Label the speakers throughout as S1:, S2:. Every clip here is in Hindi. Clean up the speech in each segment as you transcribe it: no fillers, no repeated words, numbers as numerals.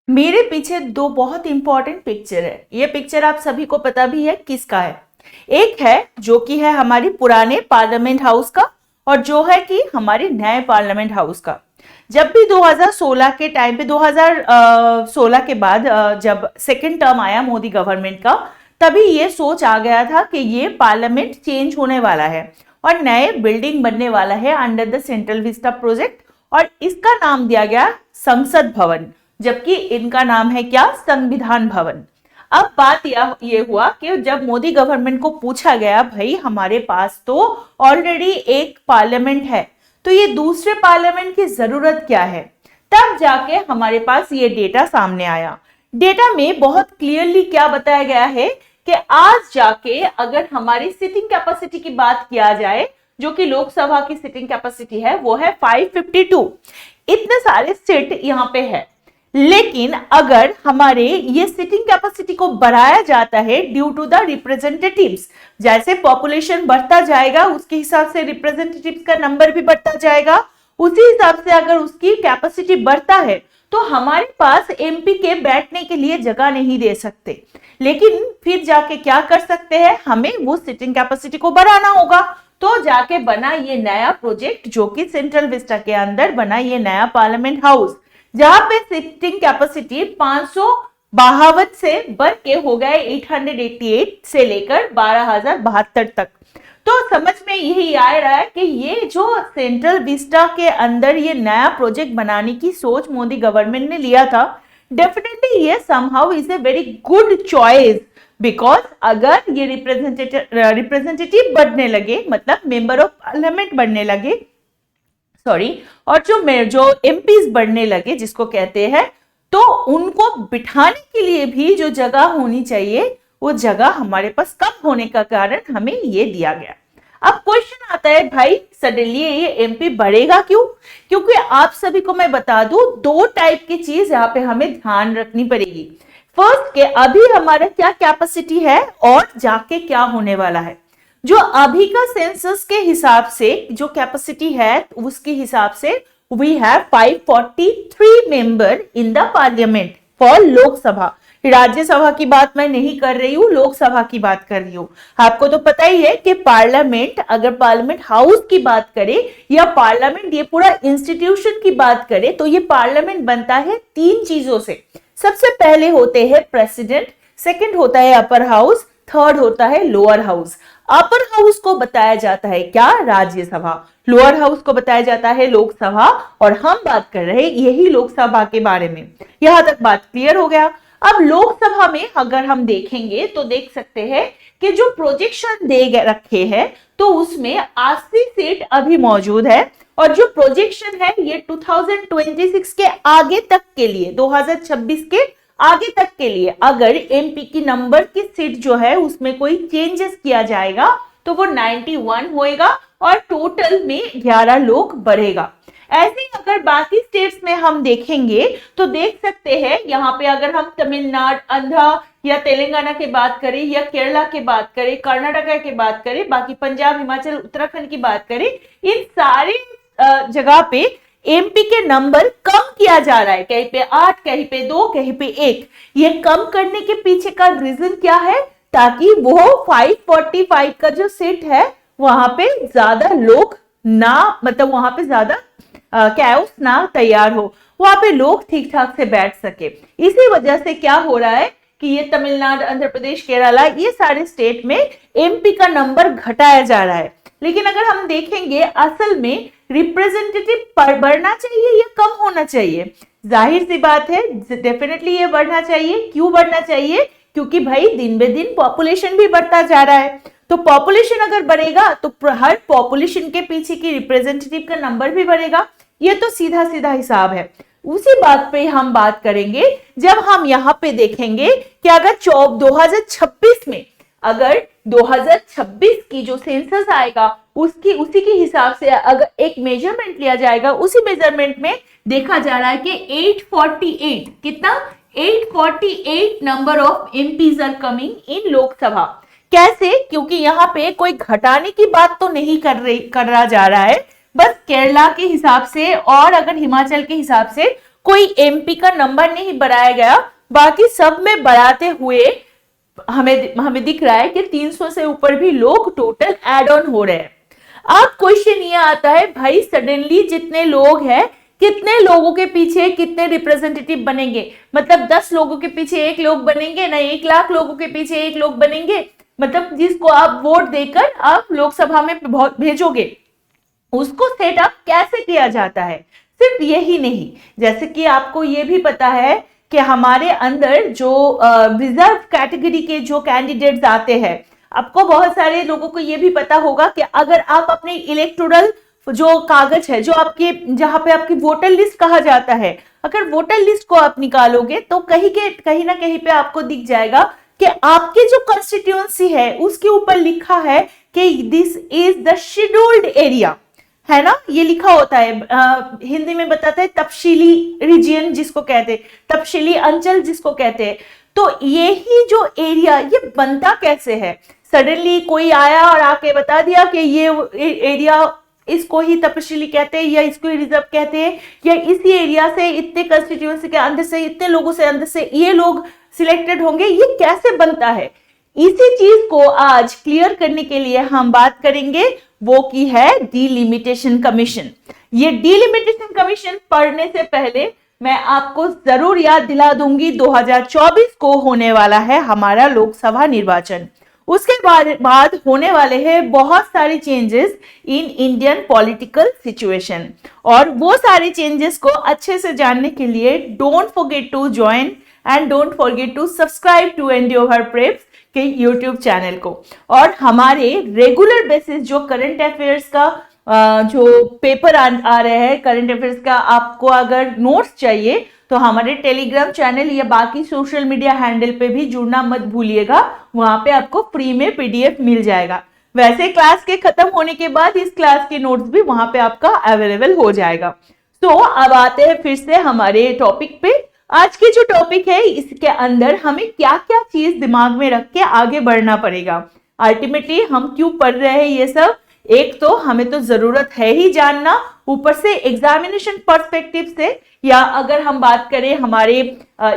S1: मेरे पीछे दो बहुत इंपॉर्टेंट पिक्चर है। ये पिक्चर आप सभी को पता भी है किसका है। एक है जो कि है हमारी पुराने पार्लियामेंट हाउस का, और जो है कि हमारे नए पार्लियामेंट हाउस का। जब भी 2016 के टाइम पे 2016 के बाद जब सेकेंड टर्म आया मोदी गवर्नमेंट का, तभी ये सोच आ गया था कि ये पार्लियामेंट चेंज होने वाला है और नए बिल्डिंग बनने वाला है under the central Vista project, और इसका नाम दिया गया संसद भवन, जबकि इनका नाम है क्या, संविधान भवन। अब बात ये हुआ कि जब मोदी गवर्नमेंट को पूछा गया, भाई हमारे पास तो ऑलरेडी एक पार्लियामेंट है, तो ये दूसरे पार्लियामेंट की जरूरत क्या है, तब जाके हमारे पास ये डेटा सामने आया। डेटा में बहुत क्लियरली क्या बताया गया है कि आज जाके अगर हमारी सिटिंग कैपेसिटी की बात किया जाए, जो कि लोकसभा की सिटिंग कैपेसिटी है, वो है 552। इतने सारे सीट यहाँ पे है, लेकिन अगर हमारे ये सिटिंग कैपेसिटी को बढ़ाया जाता है ड्यू टू द रिप्रेजेंटेटिव्स, जैसे पॉपुलेशन बढ़ता जाएगा उसके हिसाब से रिप्रेजेंटेटिव्स का नंबर भी बढ़ता जाएगा, उसी हिसाब से अगर उसकी कैपेसिटी बढ़ता है तो हमारे पास एमपी के बैठने के लिए जगह नहीं दे सकते। लेकिन फिर जाके क्या कर सकते हैं, हमें वो सिटिंग कैपेसिटी को बढ़ाना होगा। तो जाके बना ये नया प्रोजेक्ट, जो कि सेंट्रल विस्टा के अंदर बना ये नया पार्लियामेंट हाउस, जहां पे सिटिंग कैपेसिटी 552 से बढ़ के हो गए 888 से लेकर 12,072 तक। तो समझ में यही आ रहा है कि ये जो सेंट्रल विस्टा के अंदर ये नया प्रोजेक्ट बनाने की सोच मोदी गवर्नमेंट ने लिया था, डेफिनेटली ये somehow is a very good choice, because अगर ये रिप्रेजेंटेटिव बढ़ने लगे, मतलब मेंबर ऑफ पार्लियामेंट बढ़ने लगे, सॉरी, और जो एमपीज बढ़ने लगे जिसको कहते हैं, तो उनको बिठाने के लिए भी जो जगह होनी चाहिए वो जगह हमारे पास कम होने का कारण हमें ये दिया गया। अब क्वेश्चन आता है, भाई सडनली ये एमपी बढ़ेगा क्यों? क्योंकि आप सभी को मैं बता दूं, दो टाइप की चीज यहाँ पे हमें ध्यान रखनी पड़ेगी। फर्स्ट के अभी हमारा क्या कैपेसिटी है और जाके क्या होने वाला है। जो अभी का सेंसस के हिसाब से जो कैपेसिटी है उसके हिसाब से we have 543 member in the parliament for Lok Sabha. Rajya Sabha की बात मैं नहीं कर रही हूँ, लोकसभा की बात कर रही हूँ। आपको तो पता ही है कि पार्लियामेंट, अगर पार्लियामेंट हाउस की बात करें या पार्लियामेंट ये पूरा इंस्टीट्यूशन की बात करें, तो ये पार्लियामेंट बनता है तीन चीजों से। सबसे पहले होते हैं प्रेसिडेंट, सेकंड होता है अपर हाउस, थर्ड होता है लोअर हाउस। अपर हाउस को बताया जाता है क्या, राज्यसभा, लोअर हाउस को बताया जाता है लोकसभा, और हम बात कर रहे हैं यही लोकसभा के बारे में। यहां तक बात क्लियर हो गया। अब लोकसभा में अगर हम देखेंगे तो देख सकते हैं कि जो प्रोजेक्शन दे रखे हैं तो उसमें 80 सीट अभी मौजूद है, और जो प्रोजेक्शन है ये 2026 के आगे तक के लिए, 2026 के आगे तक के लिए अगर एमपी की नंबर की सीट जो है उसमें कोई चेंजेस किया जाएगा तो वो 91 होएगा और टोटल में 11 लोग बढ़ेगा। ऐसे ही अगर बाकी स्टेट्स में हम देखेंगे तो देख सकते हैं, यहाँ पे अगर हम तमिलनाडु, आंध्र या तेलंगाना की बात करें या केरला की बात करें, कर्नाटका की बात करें, बाकी पंजाब, हिमाचल, उत्तराखंड की बात करें, इन सारे जगह पे एमपी के नंबर कम किया जा रहा है, कहीं पे 8, कहीं पे 2, कहीं पे 1। ये कम करने के पीछे का रीजन क्या है, ताकि वो 545 का जो सीट है वहां पे ज्यादा लोग ना, मतलब वहां पे ज्यादा कैओस ना तैयार हो, वहां पे लोग ठीक ठाक से बैठ सके। इसी वजह से क्या हो रहा है कि ये तमिलनाडु, आंध्र प्रदेश, केरला, ये सारे स्टेट में एमपी का नंबर घटाया जा रहा है। लेकिन अगर हम देखेंगे असल में रिप्रेजेंटेटिव बढ़ना चाहिए या कम होना चाहिए, जाहिर सी बात है डेफिनेटली ये बढ़ना चाहिए। क्यों बढ़ना चाहिए? क्योंकि भाई दिन बे दिन पॉपुलेशन भी बढ़ता जा रहा है, तो पॉपुलेशन अगर बढ़ेगा तो हर पॉपुलेशन के पीछे की रिप्रेजेंटेटिव का नंबर भी बढ़ेगा। ये तो सीधा सीधा हिसाब है। उसी बात पे हम बात करेंगे जब हम यहाँ पे देखेंगे कि अगर 2026 में अगर 2026 की जो सेंसस आएगा उसी के हिसाब से अगर एक मेजरमेंट लिया जाएगा, उसी मेजरमेंट में देखा जा रहा है कि 848, कितना, 848 number of MPs are coming in Lok Sabha. कैसे? क्योंकि यहाँ पे कोई घटाने की बात तो नहीं कर रहा जा रहा है, बस केरला के हिसाब से और अगर हिमाचल के हिसाब से कोई एमपी का नंबर नहीं बढ़ाया गया, बाकी सब में बढ़ाते हुए हमें दिख रहा है कि 300 से ऊपर भी लोग टोटल एड ऑन हो रहे हैं। अब क्वेश्चन ये आता है भाई, सडनली जितने लोग हैं, कितने लोगों के पीछे कितने रिप्रेजेंटेटिव बनेंगे? मतलब 10 लोगों के पीछे 1 लोग बनेंगे ना, 1 लाख लोगों के पीछे 1 लोग बनेंगे? मतलब जिसको आप वोट देकर आप लोकसभा में भेजोगे, उसको सेटअप कैसे किया जाता है? सिर्फ यही नहीं, जैसे कि आपको ये भी पता है कि हमारे अंदर जो रिजर्व कैटेगरी के जो कैंडिडेट्स आते हैं, आपको बहुत सारे लोगों को ये भी पता होगा कि अगर आप अपने इलेक्टोरल जो कागज है, जो आपके जहां पे आपकी वोटर लिस्ट कहा जाता है, अगर वोटर लिस्ट को आप निकालोगे तो कहीं ना कहीं पे आपको दिख जाएगा कि आपके जो कंस्टिट्यूएंसी है उसके ऊपर लिखा है कि this is the scheduled area, है ना, ये लिखा होता है। हिंदी में बताता है तपशीली रीजियन जिसको कहते हैं, तपशीली अंचल जिसको कहते हैं। तो यही जो एरिया, ये बनता कैसे है? सडनली कोई आया और आके बता दिया कि ये एरिया, इसको ही तपशीली कहते हैं या इसको ही रिजर्व कहते हैं, या इसी एरिया से इतने कंस्टिट्यूएंसी के अंदर से इतने लोगों से अंदर से ये लोग सिलेक्टेड होंगे, ये कैसे बनता है? इसी चीज को आज क्लियर करने के लिए हम बात करेंगे, वो की है डिलिमिटेशन कमीशन। ये डिलिमिटेशन कमीशन पढ़ने से पहले मैं आपको जरूर याद दिला दूंगी 2024 को होने वाला है हमारा लोकसभा निर्वाचन। उसके बाद होने वाले हैं बहुत सारे changes in Indian political situation, और वो सारे चेंजेस को अच्छे से जानने के लिए don't forget to join and don't forget to subscribe to Endure Preps के यूट्यूब चैनल को। और हमारे रेगुलर बेसिस जो करंट अफेयर्स का जो पेपर आ रहे हैं, करंट अफेयर्स का, आपको अगर नोट्स चाहिए तो हमारे टेलीग्राम चैनल या बाकी सोशल मीडिया हैंडल पे भी जुड़ना मत भूलिएगा, वहां पे आपको फ्री में पीडीएफ मिल जाएगा। वैसे क्लास के खत्म होने के बाद इस क्लास के नोट्स भी वहां पे आपका अवेलेबल हो जाएगा। तो अब आते हैं फिर से हमारे टॉपिक पे। आज की जो टॉपिक है, इसके अंदर हमें क्या क्या चीज दिमाग में रख के आगे बढ़ना पड़ेगा। अल्टीमेटली हम क्यों पढ़ रहे हैं ये सब? एक तो हमें तो जरूरत है ही जानना, ऊपर से एग्जामिनेशन पर्सपेक्टिव से, या अगर हम बात करें हमारे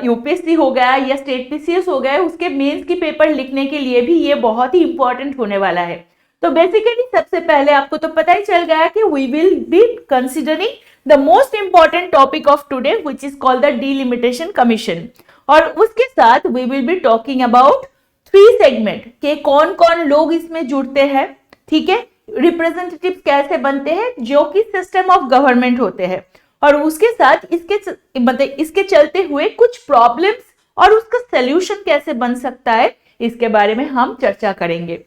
S1: यूपीएससी हो गया या स्टेट पीसीएस हो गया, उसके मेंस की पेपर लिखने के लिए भी ये बहुत ही इंपॉर्टेंट होने वाला है। तो बेसिकली सबसे पहले आपको तो पता ही चल गया कि we will be considering the most important topic of today, which is called the delimitation commission। और उसके साथ we will be talking about 3 segment के कौन कौन लोग इसमें जुड़ते हैं, ठीक है, रिप्रेजेंटेटिव कैसे बनते हैं जो कि सिस्टम ऑफ गवर्नमेंट होते हैं, और उसके साथ इसके चलते हुए कुछ प्रॉब्लम्स और उसका सोल्यूशन कैसे बन सकता है, इसके बारे में हम चर्चा करेंगे।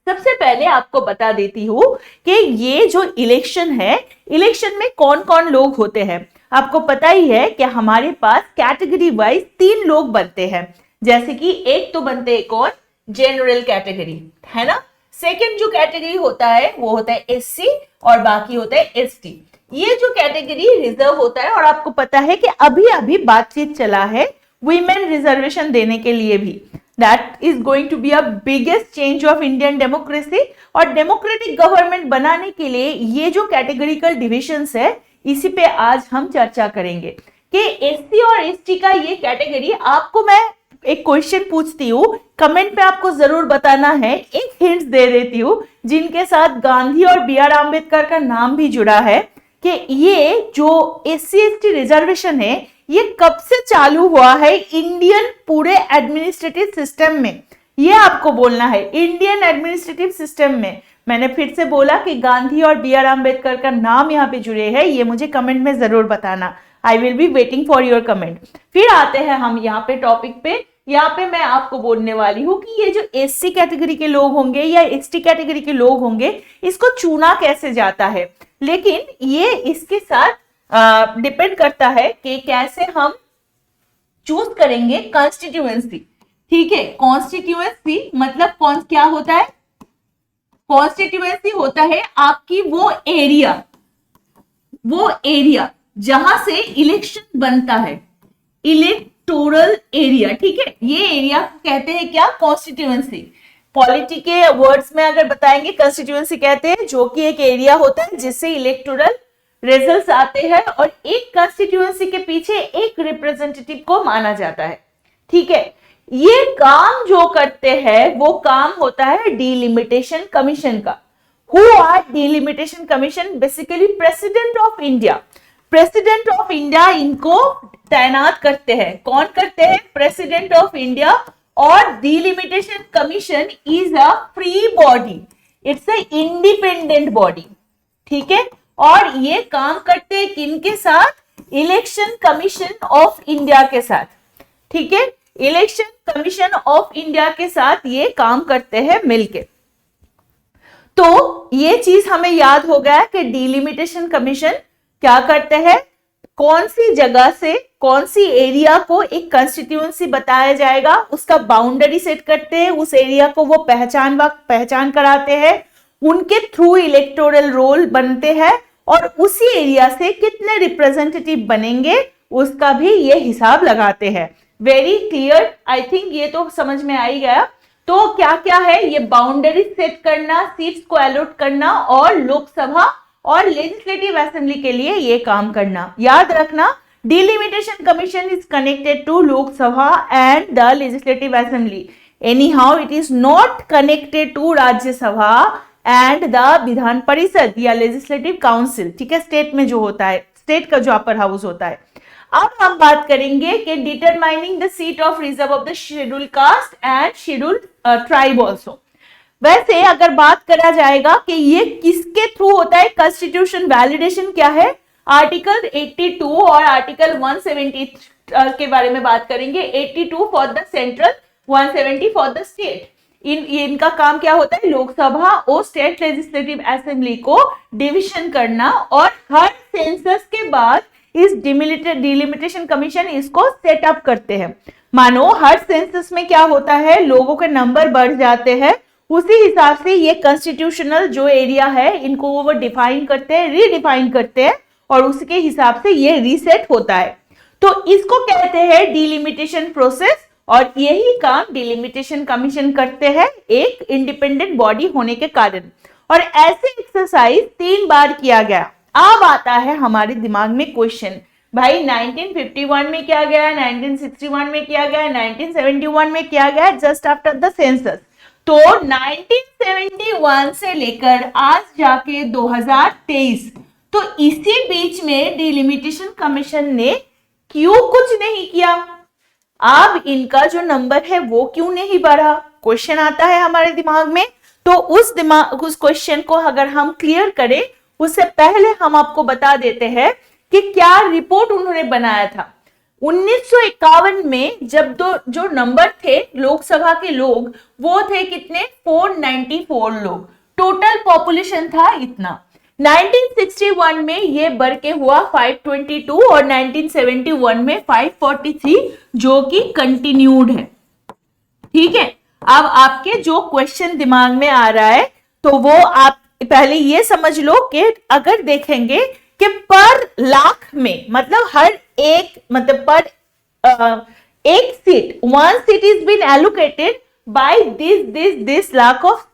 S1: सबसे पहले आपको बता देती हूँ कि ये जो इलेक्शन है, इलेक्शन में कौन कौन लोग होते हैं। आपको पता ही है कि हमारे पास कैटेगरी वाइज 3 लोग बनते हैं, जैसे कि एक तो बनते हैं कौन, जनरल कैटेगरी, है ना। सेकंड जो कैटेगरी होता है वो होता है एससी, और बाकी होता है एसटी। ये जो कैटेगरी रिजर्व होता है, और आपको पता है कि अभी अभी बातचीत चला है वीमेन रिजर्वेशन देने के लिए भी। That is going to be a biggest change of Indian democracy, और डेमोक्रेटिक गवर्नमेंट बनाने के लिए ये जो कैटेगरिकल डिविजन्स है, इसी पे आज हम चर्चा करेंगे कि एससी और एसटी का ये कैटेगरी। आपको मैं एक क्वेश्चन पूछती हूँ, कमेंट पे आपको जरूर बताना है। एक हिंट दे देती हूँ, जिनके साथ गांधी और बी आर आम्बेडकर का नाम भी जुड़ा है, कि ये जो एससी एसटी रिजर्वेशन है ये कब से चालू हुआ है इंडियन पूरे एडमिनिस्ट्रेटिव सिस्टम में, ये आपको बोलना है। इंडियन एडमिनिस्ट्रेटिव सिस्टम में, मैंने फिर से बोला कि गांधी और बी आर आम्बेडकर का नाम यहाँ पे जुड़े हैं, ये मुझे कमेंट में जरूर बताना। I will be waiting for your comment. फिर आते हैं हम यहाँ पे टॉपिक पे। यहाँ पे मैं आपको बोलने वाली हूँ कि ये जो एससी कैटेगरी के लोग होंगे या एसटी कैटेगरी के लोग होंगे, इसको चुना कैसे जाता है, लेकिन ये इसके साथ डिपेंड करता है कि कैसे हम चूज करेंगे कॉन्स्टिट्यूएंसी, ठीक है। कॉन्स्टिट्यूएंसी मतलब क्या होता है? कॉन्स्टिट्यूएंसी होता है आपकी वो एरिया जहां से इलेक्शन बनता है, इलेक्टोरल एरिया, ठीक है। ये एरिया कहते हैं क्या? कॉन्स्टिट्यूएंसी। पॉलिटी के वर्ड्स में अगर बताएंगे, कंस्टिट्यूएंसी कहते हैं जो कि एक एरिया होता है जिससे इलेक्टोरल रिजल्ट्स आते हैं और एक कंस्टिट्यूएंसी के पीछे एक रिप्रेजेंटेटिव को माना जाता है। ठीक है, ये काम जो करते हैं वो काम होता है डिलिमिटेशन कमीशन का। Who are delimitation commission? Basically president of India. President of India इनको तैनात करते हैं। कौन करते हैं? President of India. और delimitation commission is a free body, it's a independent body. ठीक है, और ये काम करते हैं किनके साथ? इलेक्शन कमीशन ऑफ इंडिया के साथ। ठीक है, इलेक्शन कमीशन ऑफ इंडिया के साथ ये काम करते हैं मिलके। तो ये चीज हमें याद हो गया कि डिलिमिटेशन कमीशन क्या करते हैं, कौन सी जगह से कौन सी एरिया को एक कंस्टिट्यूएंसी बताया जाएगा, उसका बाउंड्री सेट करते हैं, उस एरिया को वो पहचान कराते हैं, उनके थ्रू इलेक्टोरल रोल बनते हैं और उसी एरिया से कितने रिप्रेजेंटेटिव बनेंगे उसका भी ये हिसाब लगाते हैं। वेरी क्लियर, आई थिंक ये तो समझ में आ ही गया। तो क्या क्या है? ये बाउंड्री सेट करना, सीट्स को अलॉट करना और लोकसभा और लेजिस्लेटिव असेंबली के लिए ये काम करना। याद रखना, delimitation commission is connected to Lok Sabha and the legislative assembly. Any how it is not connected to Rajya Sabha and the Vidhan Parishad या लेजिस्लेटिव काउंसिल। ठीक है, स्टेट में जो होता है, स्टेट का जो अपर हाउस होता है। अब हम बात करेंगे कि determining the seat of reserve of the schedule caste and schedule tribe also. वैसे अगर बात करा जाएगा कि ये किसके थ्रू होता है, कॉन्स्टिट्यूशन वैलिडेशन क्या है, आर्टिकल 82 और आर्टिकल 170 के बारे में बात करेंगे। 82 for the central, 170 for the state. इनका काम क्या होता है? लोकसभा और स्टेट लेजिस्लेटिव असेंबली को डिविजन करना और हर सेंसस के बाद इस डिलिमिटेशन कमीशन इसको सेटअप करते हैं। मानो हर सेंसस में क्या होता है, लोगों के नंबर बढ़ जाते हैं, उसी हिसाब से ये कॉन्स्टिट्यूशनल जो एरिया है इनको वो डिफाइन करते हैं, रीडिफाइन करते हैं और उसके हिसाब से ये रीसेट होता है। तो इसको कहते हैं डिलिमिटेशन प्रोसेस और यही काम डिलिमिटेशन कमीशन करते हैं एक इंडिपेंडेंट बॉडी होने के कारण। और ऐसे एक्सरसाइज 3 बार किया गया। अब आता है हमारे दिमाग में क्वेश्चन, भाई 1951 में किया गया, 1961 में किया गया, 1971 में किया गया, जस्ट आफ्टर द सेंसस। तो 1971 से लेकर आज जाके 2023, तो इसी बीच में डिलिमिटेशन कमीशन ने क्यों कुछ नहीं किया? अब इनका जो नंबर है वो क्यों नहीं बढ़ा? क्वेश्चन आता है हमारे दिमाग में। तो उस क्वेश्चन को अगर हम क्लियर करें उससे पहले हम आपको बता देते हैं कि क्या रिपोर्ट उन्होंने बनाया था। 1951 में जब जो नंबर थे लोकसभा के लोग वो थे कितने? 494 लोग, टोटल पॉपुलेशन था इतना। 1961 में ये बढ़ के हुआ 522 और 1971 में 543 जो कि कंटिन्यूड है। ठीक है, अब आपके जो क्वेश्चन दिमाग में आ रहा है तो वो आप पहले ये समझ लो कि अगर देखेंगे कि पर लाख में मतलब हर एक मतलब पर एक seat, 1 seat is been allocated by this lakh of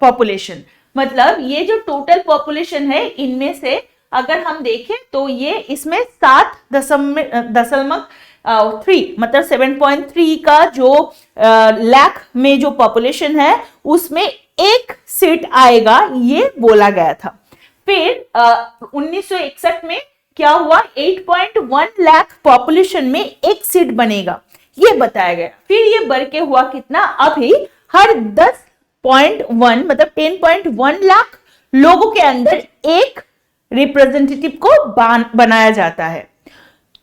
S1: population. मतलब ये जो टोटल पॉपुलेशन है इनमें से अगर हम देखें तो ये इसमें 7.3 मतलब 7.3 का जो लाख में जो पॉपुलेशन है उसमें एक सीट आएगा, ये बोला गया था। फिर 1961 में क्या हुआ? 8.1 लाख पॉपुलेशन में एक सीट बनेगा, ये बताया गया। फिर ये बढ़ के हुआ कितना? अभी हर 10.1 मतलब 10.1 लाख लोगों के अंदर एक रिप्रेजेंटेटिव को बनाया जाता है।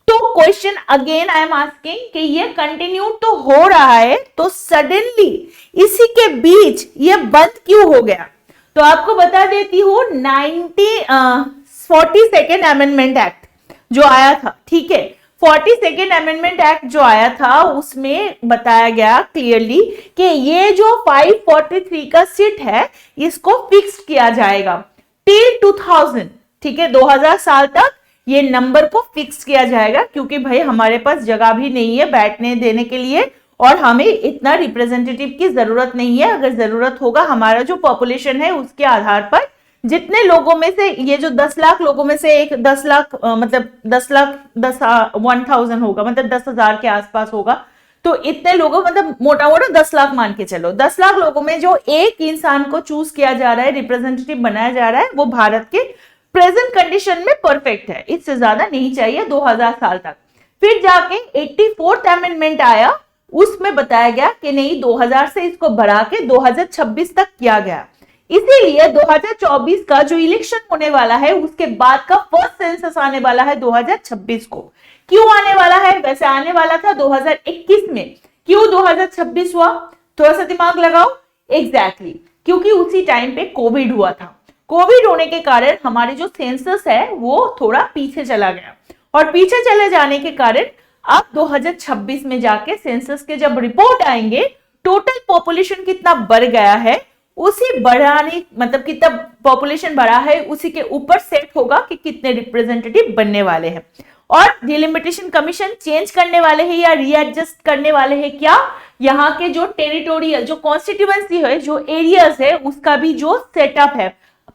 S1: तो question again I am asking कि ये कंटिन्यू तो हो रहा है तो सडनली इसी के बीच ये बंद क्यों हो गया? तो आपको बता देती हूँ 42nd अमेंडमेंट एक्ट जो आया था, ठीक है, 42nd अमेंडमेंट एक्ट जो आया था उसमें बताया गया क्लियरली कि ये जो 543 का सीट है इसको फिक्स किया जाएगा टिल 2000, ठीक है, 2000 साल तक ये नंबर को फिक्स किया जाएगा, क्योंकि भाई हमारे पास जगह भी नहीं है बैठने देने के लिए और हमें इतना रिप्रेजेंटेटिव की जरूरत नहीं है। अगर जरूरत होगा हमारा जो पॉपुलेशन है उसके आधार पर जितने लोगों में से ये जो 10 लाख लोगों में से एक 10 लाख मतलब 10 लाख 10,000 होगा, मतलब 10,000 के आसपास होगा। तो इतने लोगों मतलब मोटा मोटा 10 लाख मान के चलो, 10 लाख लोगों में जो एक इंसान को चूज किया जा रहा है, रिप्रेजेंटेटिव बनाया जा रहा है, वो भारत के प्रेजेंट कंडीशन में परफेक्ट है। इससे ज्यादा नहीं चाहिए 2000 साल तक। फिर जाके 84th अमेंडमेंट आया, उसमें बताया गया कि नहीं 2000 से इसको बढ़ा के 2026 तक किया गया। इसीलिए 2024 का जो इलेक्शन होने वाला है उसके बाद का फर्स्ट सेंसस आने वाला है 2026 को। क्यों आने वाला है? वैसे आने वाला था 2021 में, क्यों 2026 हुआ? थोड़ा सा दिमाग लगाओ। एग्जैक्टली क्योंकि उसी टाइम पे कोविड हुआ था। कोविड होने के कारण हमारे जो सेंसस है वो थोड़ा पीछे चला गया, और पीछे चले जाने के कारण अब 2026 में जाके सेंसस के जब रिपोर्ट आएंगे, टोटल पॉपुलेशन कितना बढ़ गया है, उसी बढ़ाने मतलब कितना पॉपुलेशन बढ़ा है उसी के ऊपर सेट होगा कि कितने रिप्रेजेंटेटिव बनने वाले हैं। और डिलिमिटेशन कमीशन चेंज करने वाले हैं या रीएडजस्ट करने वाले हैं क्या? यहाँ के जो टेरिटोरियल जो कॉन्स्टिट्यूएंसी है, जो एरियाज है, उसका भी जो सेटअप है।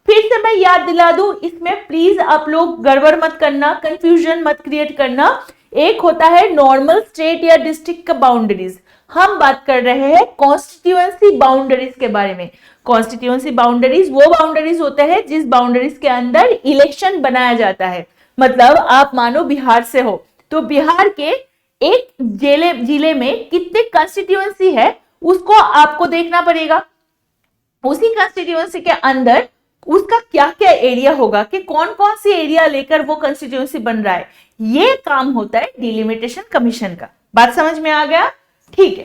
S1: फिर से मैं याद दिला दूं, इसमें प्लीज आप लोग गड़बड़ मत करना, कंफ्यूजन मत क्रिएट करना। एक होता है नॉर्मल स्टेट या डिस्ट्रिक्ट का बाउंड्रीज, हम बात कर रहे हैं कॉन्स्टिट्यूएंसी बाउंड्रीज के बारे में। कॉन्स्टिट्यूएंसी बाउंड्रीज वो बाउंड्रीज होते हैं जिस बाउंड्रीज के अंदर इलेक्शन बनाया जाता है। मतलब आप मानो बिहार से हो, तो बिहार के एक जिले में कितने कंस्टिट्यूएंसी है उसको आपको देखना पड़ेगा। उसी कंस्टिट्यूएंसी के अंदर उसका क्या क्या एरिया होगा, कि कौन कौन सी एरिया लेकर वो कंस्टिट्यूएंसी बन रहा है, ये काम होता है डिलिमिटेशन कमीशन का। बात समझ में आ गया? ठीक है।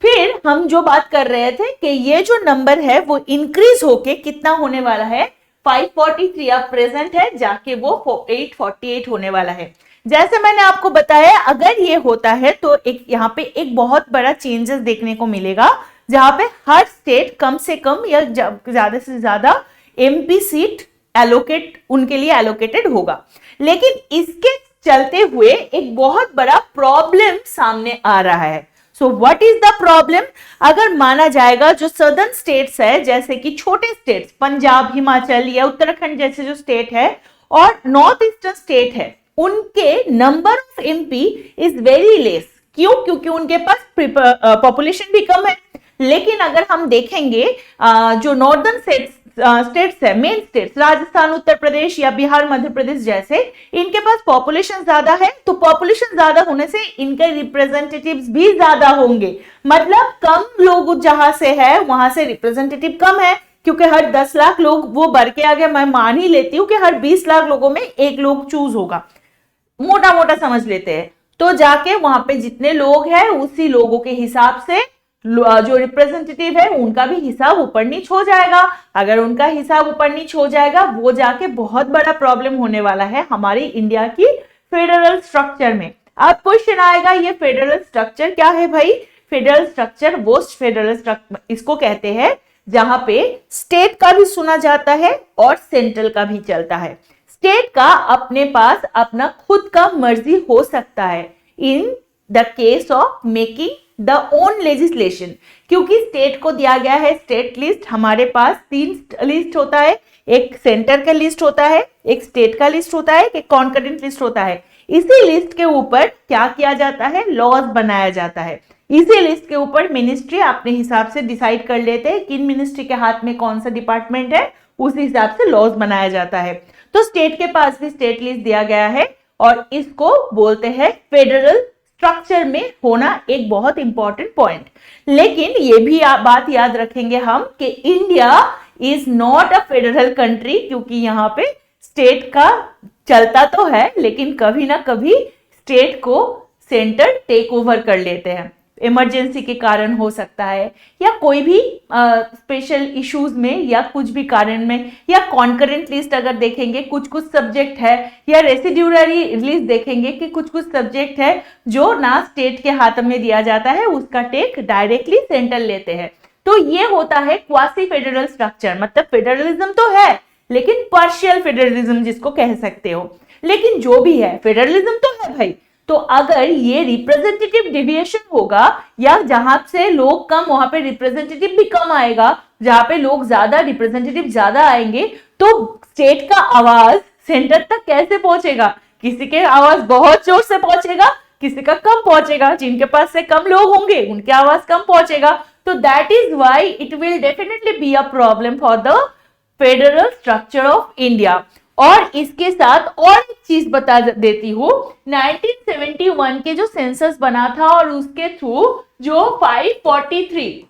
S1: फिर हम जो बात कर रहे थे कि ये जो नंबर है वो इंक्रीज होके कितना होने वाला है, 543 अब प्रेजेंट है, जाके वो 848 होने वाला है। जैसे मैंने आपको बताया, अगर ये होता है तो एक यहाँ पे एक बहुत बड़ा चेंजेस देखने को मिलेगा, जहां पे हर स्टेट कम से कम या ज्यादा से ज्यादा एमपी सीट एलोकेट उनके लिए एलोकेटेड होगा। लेकिन इसके चलते हुए एक बहुत बड़ा प्रॉब्लम सामने आ रहा है। So what is the problem? अगर माना जाएगा जो सदर्न स्टेट्स है, जैसे कि छोटे स्टेट्स पंजाब, हिमाचल या उत्तराखंड जैसे जो स्टेट है, और नॉर्थ ईस्टर्न स्टेट है, उनके number of MP is very less. क्यों? क्योंकि उनके पास पॉपुलेशन भी कम है। लेकिन अगर हम देखेंगे जो नॉर्दर्न स्टेट्स है, मेन स्टेट्स राजस्थान, उत्तर प्रदेश या बिहार, मध्य प्रदेश जैसे, इनके पास पॉपुलेशन ज्यादा है, तो पॉपुलेशन ज्यादा होने से इनके रिप्रेजेंटेटिव्स भी ज्यादा होंगे। मतलब कम लोग जहां से है वहां से रिप्रेजेंटेटिव कम है, क्योंकि हर 10 लाख लोग वो बढ़ के आ गया। मैं मान ही लेती हूँ कि हर 20 लाख लोगों में एक लोग चूज होगा, मोटा मोटा समझ लेते हैं। तो जाके वहां पे जितने लोग हैं उसी लोगों के हिसाब से जो रिप्रेजेंटेटिव है उनका भी हिसाब ऊपर नीच हो जाएगा। अगर उनका हिसाब ऊपर नीच हो जाएगा, वो जाके बहुत बड़ा प्रॉब्लम होने वाला है हमारी इंडिया की फेडरल स्ट्रक्चर में। अब क्वेश्चन आएगा, ये फेडरल स्ट्रक्चर क्या है भाई? फेडरल स्ट्रक्चर वो फेडरल स्ट्रक्चर इसको कहते हैं जहां पे स्टेट का भी सुना जाता है और सेंट्रल का भी चलता है। स्टेट का अपने पास अपना खुद का मर्जी हो सकता है in the case of making the own legislation, क्योंकि स्टेट को दिया गया है स्टेट लिस्ट। हमारे पास 3 लिस्ट होता है, एक सेंटर का लिस्ट होता है, एक स्टेट का लिस्ट होता है, एक कॉन्करेंट लिस्ट होता है। इसी लिस्ट के ऊपर क्या किया जाता है? लॉज बनाया जाता है। इसी लिस्ट के ऊपर मिनिस्ट्री अपने हिसाब से डिसाइड कर लेते हैं किन मिनिस्ट्री के हाथ में कौन सा डिपार्टमेंट है, उस हिसाब से लॉज बनाया जाता है। तो स्टेट के पास भी स्टेट लिस्ट दिया गया है और इसको बोलते हैं फेडरल स्ट्रक्चर में होना एक बहुत इंपॉर्टेंट पॉइंट। लेकिन ये भी बात याद रखेंगे हम कि India is not a federal country, क्योंकि यहाँ पे स्टेट का चलता तो है लेकिन कभी ना कभी स्टेट को सेंटर टेक ओवर कर लेते हैं। इमरजेंसी के कारण हो सकता है, या कोई भी स्पेशल इश्यूज में, या कुछ भी कारण में, या कॉन्करेंट लिस्ट अगर देखेंगे कुछ कुछ सब्जेक्ट है, या रेसिड्यूलरी लिस्ट देखेंगे कि कुछ कुछ सब्जेक्ट है जो ना स्टेट के हाथ में दिया जाता है, उसका टेक डायरेक्टली सेंट्रल लेते हैं। तो ये होता है क्वासी फेडरल स्ट्रक्चर। मतलब फेडरलिज्म तो है लेकिन पार्शियल फेडरलिज्म जिसको कह सकते हो। लेकिन जो भी है फेडरलिज्म तो है भाई। तो अगर ये रिप्रेजेंटेटिव डिविएशन होगा, या जहां से लोग कम वहां पे रिप्रेजेंटेटिव भी कम आएगा, जहां पे लोग ज्यादा रिप्रेजेंटेटिव ज्यादा आएंगे, तो स्टेट का आवाज सेंटर तक कैसे पहुंचेगा? किसी के आवाज बहुत जोर से पहुंचेगा, किसी का कम पहुंचेगा, जिनके पास से कम लोग होंगे उनके आवाज कम पहुंचेगा। तो that is why it will definitely be a problem for the federal structure of India. और इसके साथ और एक चीज बता देती हूँ, 1971 के जो सेंसस बना था और उसके थ्रू जो 543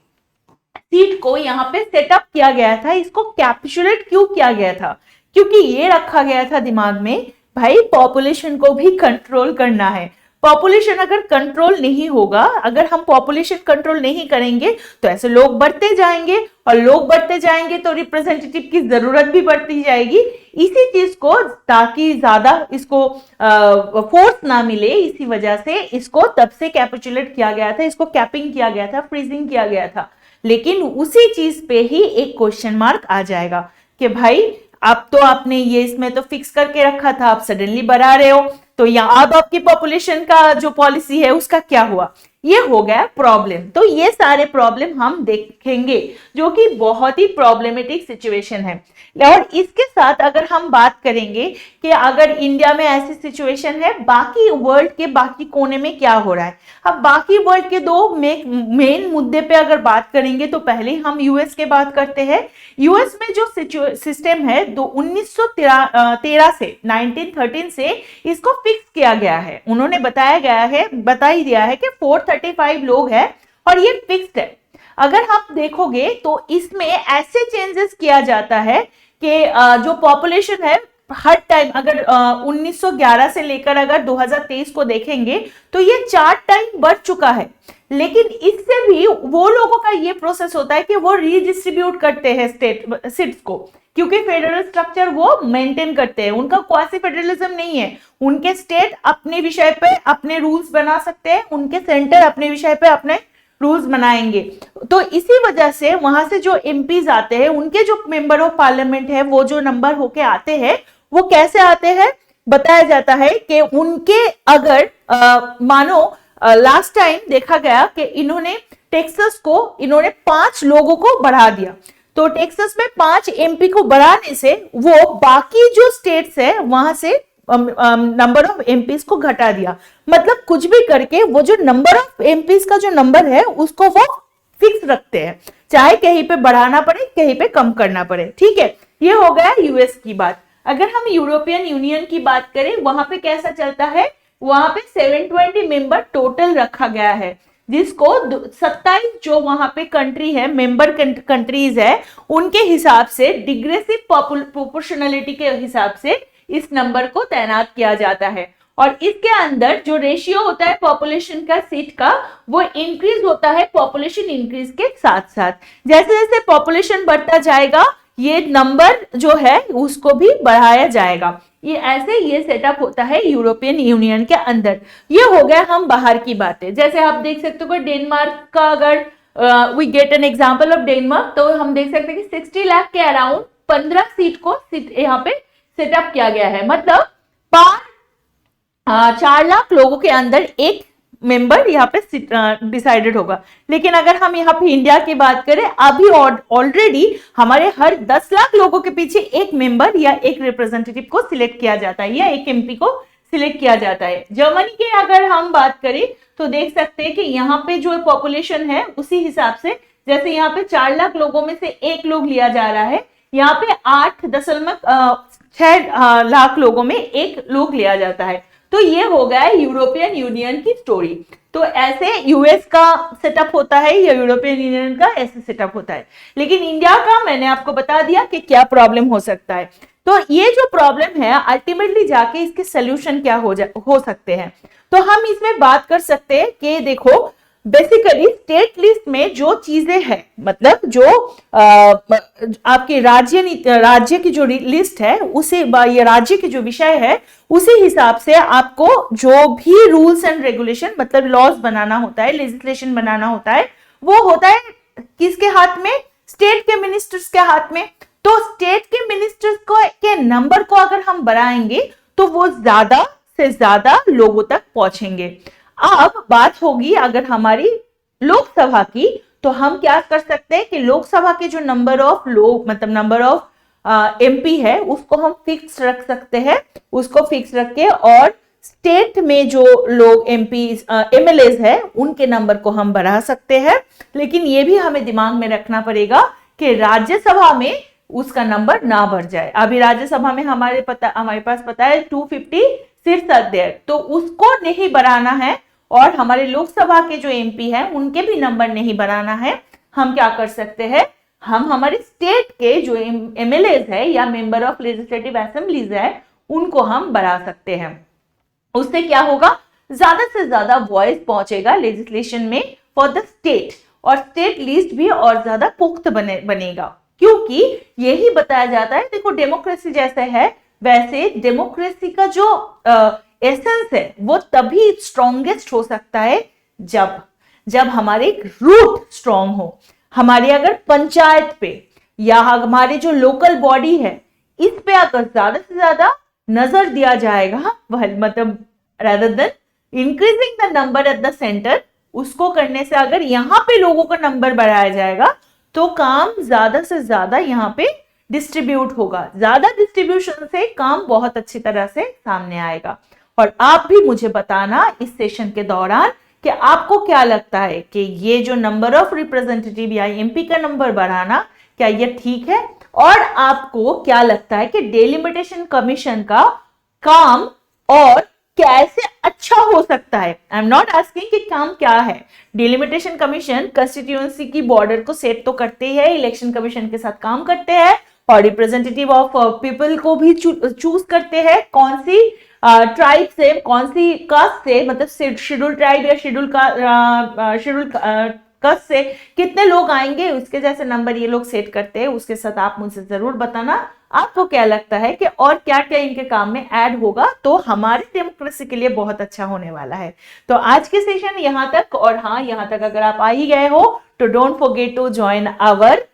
S1: सीट को यहाँ पे सेटअप किया गया था, इसको कैप्चुलेट क्यों किया गया था? क्योंकि ये रखा गया था दिमाग में, भाई पॉपुलेशन को भी कंट्रोल करना है। पॉपुलेशन अगर कंट्रोल नहीं होगा, अगर हम पॉपुलेशन कंट्रोल नहीं करेंगे तो ऐसे लोग बढ़ते जाएंगे, और लोग बढ़ते जाएंगे तो रिप्रेजेंटेटिव की जरूरत भी बढ़ती जाएगी। इसी चीज को, ताकि ज्यादा इसको फोर्स ना मिले, इसी वजह से इसको तब से कैपिचुलेट किया गया था, इसको कैपिंग किया गया था, फ्रीजिंग किया गया था। लेकिन उसी चीज पे ही एक क्वेश्चन मार्क आ जाएगा कि भाई अब तो आपने ये इसमें तो फिक्स करके रखा था, आप सडनली बढ़ा रहे हो, तो यहाँ अब आपकी पॉपुलेशन का जो पॉलिसी है उसका क्या हुआ? ये हो गया प्रॉब्लम। तो ये सारे प्रॉब्लम हम देखेंगे, जो कि बहुत ही प्रॉब्लमेटिक सिचुएशन है। और इसके साथ अगर हम बात करेंगे कि अगर इंडिया में ऐसी सिचुएशन है, बाकी वर्ल्ड के बाकी कोने में क्या हो रहा है। अब बाकी वर्ल्ड के दो मेन मुद्दे पे अगर बात करेंगे तो पहले हम यूएस के बात करते हैं। यूएस में जो सिस्टम है 1913 से 1913 से इसको फिक्स किया गया है। उन्होंने बता ही दिया है कि 435 लोग हैं और ये फिक्स्ड है। अगर आप देखोगे तो इसमें ऐसे चेंजेस किया जाता है कि जो पॉपुलेशन है हर टाइम, अगर 1911 से लेकर अगर 2023 को देखेंगे तो ये 4 टाइम बढ़ चुका है। लेकिन इससे भी वो लोगों का ये प्रोसेस होता है कि वो रीडिस्ट्रीब्यूट करते हैं सीट्स को, क्योंकि फेडरल स्ट्रक्चर वो मेंटेन करते हैं। उनका क्वासी फेडरलिज्म नहीं है, उनके स्टेट अपने विषय पे अपने रूल्स बना सकते हैं, उनके सेंटर अपने विषय पे अपने रूल्स बनाएंगे। तो इसी वजह से वहां से जो एमपीज आते हैं, उनके जो मेंबर ऑफ पार्लियामेंट है, वो जो नंबर होके आते हैं, वो कैसे आते हैं बताया जाता है कि उनके अगर मानो लास्ट टाइम देखा गया कि इन्होंने टेक्सास को 5 लोगों को बढ़ा दिया, तो टेक्सास में 5 एमपी को बढ़ाने से वो बाकी जो स्टेट्स है वहां से नंबर ऑफ एमपीज को घटा दिया। मतलब कुछ भी करके वो जो नंबर ऑफ एमपीज का जो नंबर है उसको वो फिक्स रखते हैं, चाहे कहीं पे बढ़ाना पड़े कहीं पे कम करना पड़े। ठीक है, ये हो गया यूएस की बात। अगर हम यूरोपियन यूनियन की बात करें, वहां पे कैसा चलता है, वहां पे 720 मेंबर टोटल रखा गया है, जिसको 27 जो वहां पे कंट्री है, मेंबर कंट्रीज है, उनके हिसाब से डिग्रेसिव प्रोपोर्शनलिटी के हिसाब से इस नंबर को तैनात किया जाता है। और इसके अंदर जो रेशियो होता है पॉपुलेशन का सीट का, वो इंक्रीज होता है पॉपुलेशन इंक्रीज के साथ साथ। जैसे जैसे पॉपुलेशन बढ़ता जाएगा, ये नंबर जो है उसको भी बढ़ाया जाएगा। ये सेटअप होता है यूरोपियन यूनियन के अंदर। ये हो गया हम बाहर की बातें। जैसे आप देख सकते हो डेनमार्क का, अगर we get an example of Denmark, तो हम देख सकते हैं कि 60 लाख के अराउंड 15 सीट को यहाँ पे सेटअप किया गया है। मतलब 4 लाख लोगों के अंदर एक मेंबर यहाँ पे डिसाइडेड होगा। लेकिन अगर हम यहाँ पे इंडिया की बात करें, अभी ऑलरेडी हमारे हर 10 लाख लोगों के पीछे एक मेंबर या एक रिप्रेजेंटेटिव को सिलेक्ट किया जाता है, या एक एमपी को सिलेक्ट किया जाता है। जर्मनी के अगर हम बात करें तो देख सकते हैं कि यहाँ पे जो पॉपुलेशन है उसी हिसाब से, जैसे यहाँ पे 4 लाख लोगों में से एक लोग लिया जा रहा है, यहाँ पे 8.6 लाख लोगों में एक लोग लिया जाता है। तो ये हो गया यूरोपियन यूनियन की स्टोरी। तो ऐसे यूएस का सेटअप होता है या यूरोपियन यूनियन का ऐसे सेटअप होता है। लेकिन इंडिया का मैंने आपको बता दिया कि क्या प्रॉब्लम हो सकता है। तो ये जो प्रॉब्लम है अल्टीमेटली जाके इसके सोल्यूशन क्या हो सकते हैं, तो हम इसमें बात कर सकते हैं कि देखो बेसिकली स्टेट लिस्ट में जो चीजें हैं, मतलब जो आपके राज्य की जो लिस्ट है उसे, ये राज्य के जो विषय है उसी हिसाब से आपको जो भी रूल्स एंड रेगुलेशन, मतलब लॉज बनाना होता है, लेजिस्लेशन बनाना होता है, वो होता है किसके हाथ में? स्टेट के मिनिस्टर्स के हाथ में। तो स्टेट के मिनिस्टर्स के नंबर को अगर हम बढ़ाएंगे तो वो ज्यादा से ज्यादा लोगों तक पहुंचेंगे। अब बात होगी अगर हमारी लोकसभा की, तो हम क्या कर सकते हैं कि लोकसभा के जो नंबर ऑफ लोग, मतलब नंबर ऑफ एमपी है उसको हम फिक्स रख सकते हैं, उसको फिक्स रख के, और स्टेट में जो लोग एमपी एमएलएज है उनके नंबर को हम बढ़ा सकते हैं। लेकिन ये भी हमें दिमाग में रखना पड़ेगा कि राज्यसभा में उसका नंबर ना बढ़ जाए। अभी राज्यसभा में हमारे पास पता है 250 सीट्स आर देयर, तो उसको नहीं बढ़ाना है, और हमारे लोकसभा के जो एमपी हैं उनके भी नंबर नहीं बढ़ाना है। हम क्या कर सकते हैं, हम हमारे स्टेट के जो एमएलएज है या मेंबर ऑफ लेजिस्लेटिव असेंबलीज है उनको हम बढ़ा सकते हैं। उससे क्या होगा, ज्यादा से ज्यादा वॉइस पहुंचेगा लेजिस्लेशन में फॉर द स्टेट, और स्टेट लिस्ट भी और ज्यादा पुख्त बनेगा। क्योंकि यही बताया जाता है, देखो डेमोक्रेसी जैसे है वैसे डेमोक्रेसी का जो एसेंस है वो तभी स्ट्रॉन्गेस्ट हो सकता है जब हमारे रूट स्ट्रॉन्ग हो। हमारे अगर पंचायत पे या हमारे जो लोकल बॉडी है इस पे अगर ज्यादा से ज्यादा नजर दिया जाएगा, वह मतलब rather than increasing the number at the center, उसको करने से अगर यहाँ पे लोगों का नंबर बढ़ाया जाएगा तो काम ज्यादा से ज्यादा यहाँ पे डिस्ट्रीब्यूट होगा। ज्यादा डिस्ट्रीब्यूशन से काम बहुत अच्छी तरह से सामने आएगा। और आप भी मुझे बताना इस सेशन के दौरान कि आपको क्या लगता है कि ये जो नंबर ऑफ रिप्रेजेंटेटिव या एमपी का नंबर बढ़ाना क्या ये ठीक है, और आपको क्या लगता है कि डेलिमिटेशन कमीशन का काम और कैसे अच्छा हो सकता है। आई एम नॉट आस्किंग कि काम क्या है, डिलिमिटेशन कमीशन कंस्टिट्यूएंसी की बॉर्डर को सेट तो करते ही है, इलेक्शन कमीशन के साथ काम करते हैं, और रिप्रेजेंटेटिव ऑफ पीपल को भी चूज करते हैं कौन सी ट्राइब से, कौन सी कास्ट से, मतलब शेड्यूल ट्राइब या शेड्यूल कास्ट से कितने लोग आएंगे, उसके जैसे नंबर ये लोग सेट करते हैं। उसके साथ आप मुझे जरूर बताना आपको क्या लगता है कि और क्या क्या इनके काम में ऐड होगा, तो हमारी डेमोक्रेसी के लिए बहुत अच्छा होने वाला है। तो आज के सेशन यहाँ तक, और हाँ यहाँ तक अगर आप आ ही गए हो तो don't forget to join our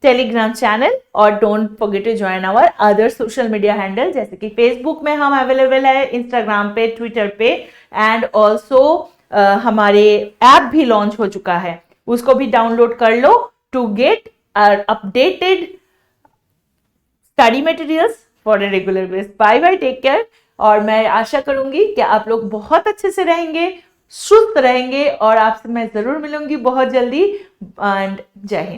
S1: Telegram channel, और don't forget to join our other social media handle, जैसे कि फेसबुक में हम अवेलेबल है, इंस्टाग्राम पे, ट्विटर पे, एंड ऑल्सो हमारे ऐप भी लॉन्च हो चुका है, उसको भी डाउनलोड कर लो to get updated study materials for a regular base. Bye bye, take care. और मैं आशा करूंगी कि आप लोग बहुत अच्छे से रहेंगे, सुस्त रहेंगे, और आपसे मैं जरूर मिलूंगी बहुत जल्दी। एंड जय हिंद।